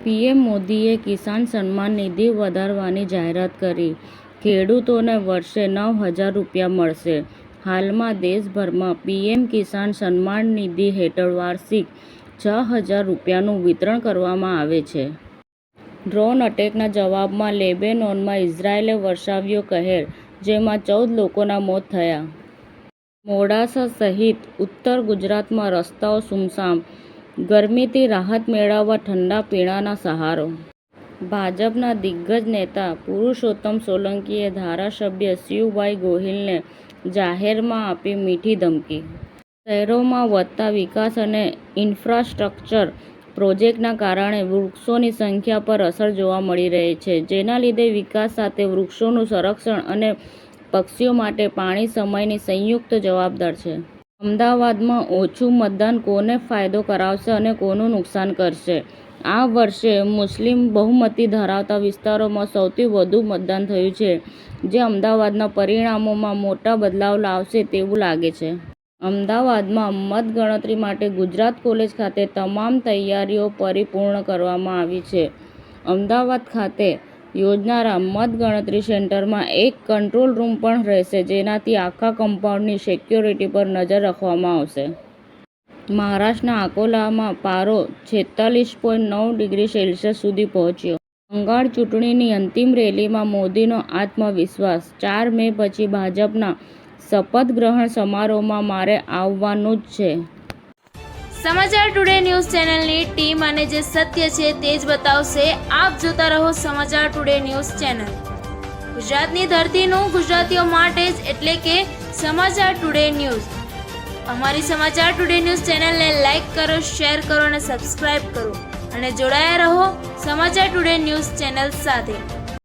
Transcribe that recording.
PM મોદીએ કિસાન સન્માન નિધિ વધારવાની જાહેરાત કરી. ખેડૂતોને વર્ષે 9,000 રૂપિયા મળશે. હાલમાં દેશભરમાં પીએમ કિસાન સન્માન નિધિ હેઠળ વાર્ષિક 6,000 રૂપિયાનું વિતરણ કરવામાં આવે છે. ડ્રોન અટેકના જવાબમાં લેબેનોનમાં ઇઝરાયેલે વરસાવ્યો કહેર, જેમાં 14 લોકોના મોત થયા. મોડાસા સહિત ઉત્તર ગુજરાતમાં રસ્તાઓ સૂમસામ. ગરમીથી રાહત મેળવવા ઠંડા પીણાના સહારો. ભાજપના દિગ્ગજ નેતા પુરુષોત્તમ સોલંકીએ ધારાસભ્ય શિવભાઈ ગોહિલને જાહેરમાં આપી મીઠી ધમકી. શહેરોમાં વધતા વિકાસ અને ઇન્ફ્રાસ્ટ્રક્ચર પ્રોજેક્ટના કારણે વૃક્ષોની સંખ્યા પર અસર જોવા મળી રહી છે, જેના લીધે વિકાસ સાથે વૃક્ષોનું સંરક્ષણ અને પક્ષીઓ માટે પાણી સમયની સંયુક્ત જવાબદાર છે. અમદાવાદમાં ઓછું મતદાન કોને ફાયદો કરાવશે અને કોનું નુકસાન કરશે? આ વર્ષે મુસ્લિમ બહુમતી ધરાવતા વિસ્તારોમાં સૌથી વધુ મતદાન થયું છે, જે અમદાવાદના પરિણામોમાં મોટા બદલાવ લાવશે તેવું લાગે છે. અમદાવાદમાં મતગણતરી માટે ગુજરાત કોલેજ ખાતે તમામ તૈયારીઓ પરિપૂર્ણ કરવામાં આવી છે. અમદાવાદ ખાતે યોજાનારા મતગણતરી સેન્ટરમાં એક કંટ્રોલ રૂમ પણ રહેશે, જેનાથી આખા કમ્પાઉન્ડની સિક્યોરિટી પર નજર રાખવામાં આવશે. મહારાષ્ટ્રના અકોલામાં પારો 46.9 ડિગ્રી સેલ્સિયસ સુધી પહોંચ્યો. બંગાળ ચૂંટણીની અંતિમ રેલીમાં મોદીનો આત્મવિશ્વાસ. 4 મે પછી ભાજપના શપથ ગ્રહણ સમારોહમાં મારે આવવાનું જ છે. સમાચાર ટુડે ન્યૂઝ ચેનલની ટીમ અને જે સત્ય છે તે જ બતાવશે. આપ જોતા રહો સમાચાર ટુડે ન્યૂઝ ચેનલ. ગુજરાતની ધરતીનું ગુજરાતીઓ માટે જ, એટલે કે સમાચાર ટુડે ન્યૂઝ. અમારી સમાચાર ટુડે ન્યૂઝ ચેનલને લાઇક કરો, શેર કરો અને સબસ્ક્રાઇબ કરો અને જોડાયા રહો સમાચાર ટુડે ન્યૂઝ ચેનલ સાથે.